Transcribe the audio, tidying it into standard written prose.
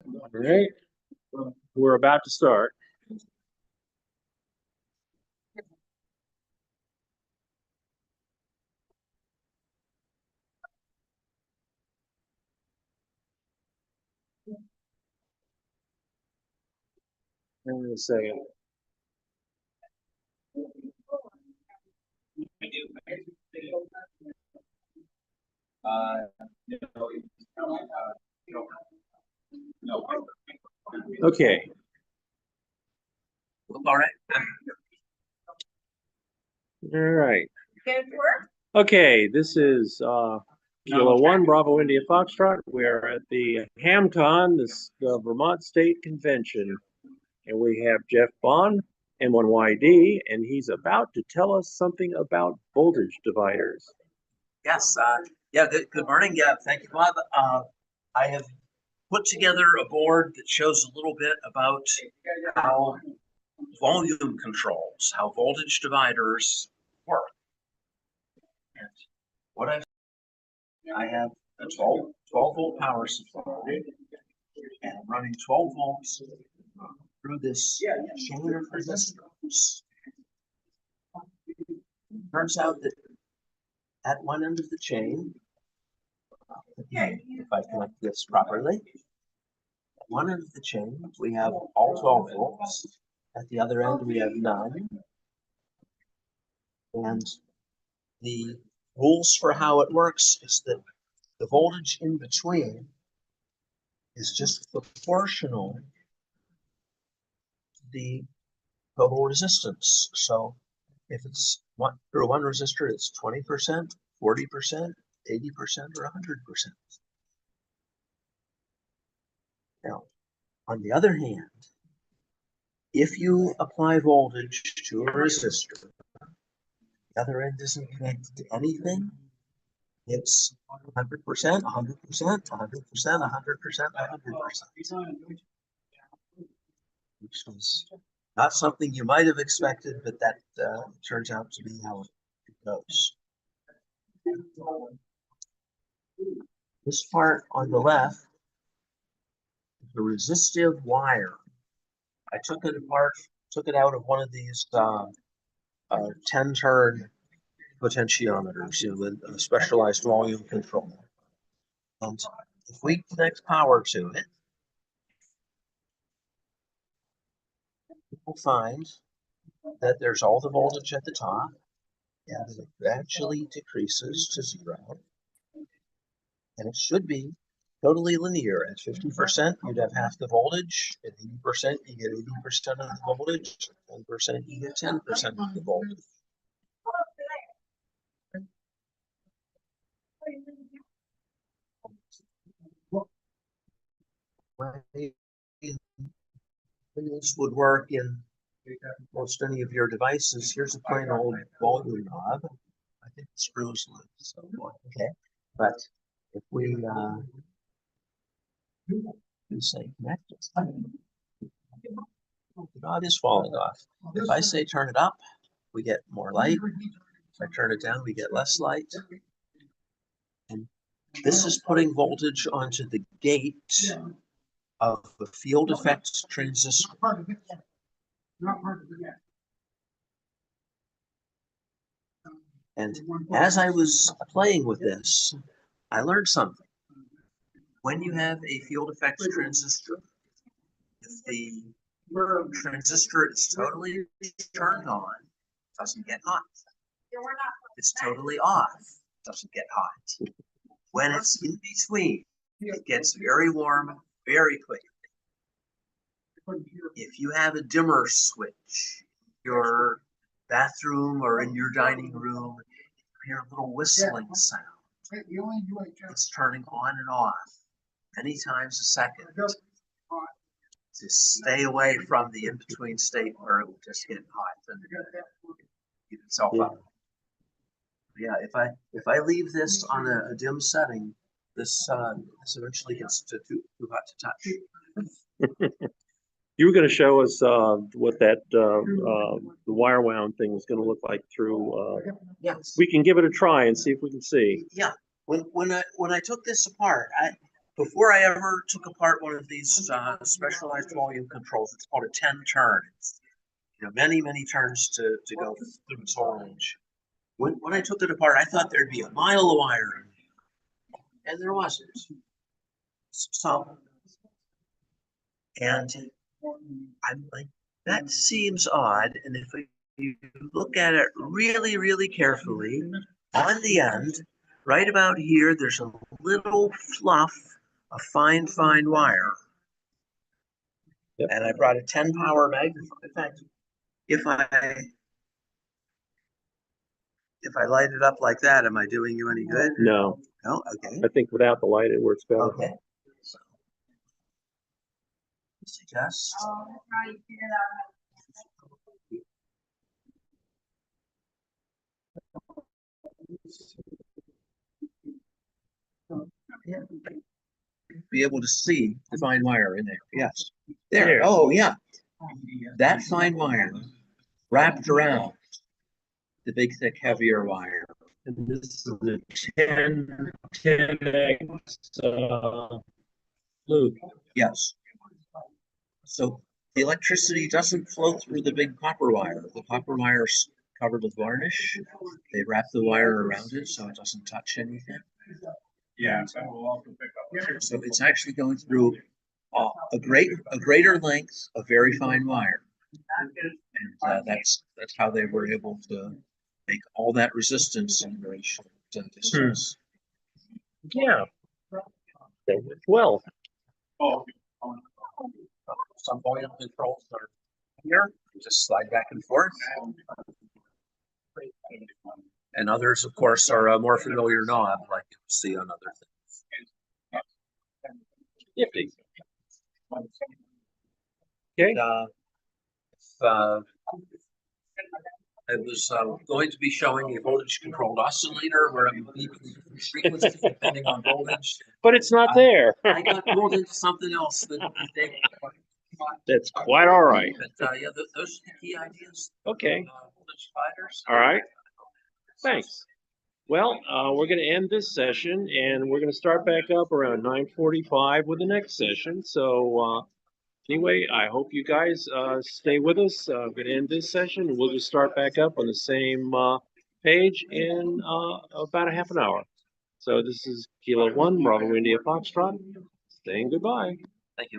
All right, we're about to start. Hang on a second. Okay. All right. All right. Okay, this is Kilo 1 Bravo India Foxtrot. We're at the HamCon, the Vermont State Convention, and we have Jeff Bond, M1YD, and he's about to tell us something about voltage dividers. Yes. Good morning. Yeah. Thank you, Bob. I have put together a board that shows a little bit about how volume controls, how voltage dividers work. And what I have a 12 volt power supply, and I'm running 12 volts through this chain of resistors. Turns out that at one end of the chain, if I connect this properly, at one end of the chain, we have all 12 volts. At the other end, we have none. And the rules for how it works is that the voltage in between is just proportional to the total resistance. So if it's through one resistor, it's 20%, 40%, 80%, or 100%. Now, on the other hand, if you apply voltage to a resistor, the other end isn't connected to anything, it's 100%, 100%, 100%, 100%, 100%. Which was not something you might have expected, but that turns out to be how it goes. This part on the left is a resistive wire. I took it apart, took it out of one of these 10-turn potentiometers, the specialized volume control. And if we connect power to it, we'll find that there's all the voltage at the top, and it gradually decreases to 0. And it should be totally linear. At 50%, you'd have half the voltage. At 80%, you get 80% of the voltage. 10%, you get 10% of the voltage. This would work in most any of your devices. Here's a plain old volume knob. I think the screws loose, so okay. But if we say connect it, the knob is falling off. If I say turn it up, we get more light. If I turn it down, we get less light. And this is putting voltage onto the gate of the field effect transistor. And as I was playing with this, I learned something. When you have a field effect transistor, if the transistor is totally turned on, it doesn't get hot. It's totally off, it doesn't get hot. When it's in between, it gets very warm very quickly. If you have a dimmer switch in your bathroom or in your dining room, you hear a little whistling sound. It's turning on and off many times a second to stay away from the in-between state where it will just get hot and heat itself up. Yeah, if I leave this on a dim setting, this eventually gets too hot to touch. You were going to show us what that the wire wound thing is going to look like through. Yes. We can give it a try and see if we can see. Yeah. When I took this apart, before I ever took apart one of these specialized volume controls, it's called a 10 turn. It's, many, many turns to go through its whole range. When I took it apart, I thought there'd be a mile of wire, and there wasn't. So, and I'm like, that seems odd. And if you look at it really, really carefully, on the end, right about here, there's a little fluff of fine, fine wire. Yep. And I brought a 10 power magnifier. In fact, if I light it up like that, am I doing you any good? No. No? Okay. I think without the light, it works better. Okay. So, suggest. Yeah. Be able to see the fine wire in there. Yes. There. Oh, yeah. That fine wire wrapped around the big, thick, heavier wire. And this is a 10x loop. Yes. So the electricity doesn't flow through the big copper wire. The copper wire's covered with varnish. They wrap the wire around it so it doesn't touch anything. Yeah, so we'll also pick up. So it's actually going through a greater length of very fine wire, and that's how they were able to make all that resistance in very short distance. Yeah. They work well. Oh, Some volume controls are here, you just slide back and forth. And others, of course, are a more familiar knob, like you see on other things. Nifty. Okay. I was going to be showing a voltage-controlled oscillator where I'm beeping different frequencies depending on voltage. But it's not there. I got pulled into something else that they. That's quite all right. But yeah, those are the key ideas. Okay. Voltage dividers. All right. Thanks. Well, we're going to end this session, and we're going to start back up around 9:45 with the next session. So anyway, I hope you guys stay with us. I'm going to end this session, and we'll just start back up on the same page in about a half an hour. So this is Kilo 1, Bravo India Foxtrot, saying goodbye. Thank you.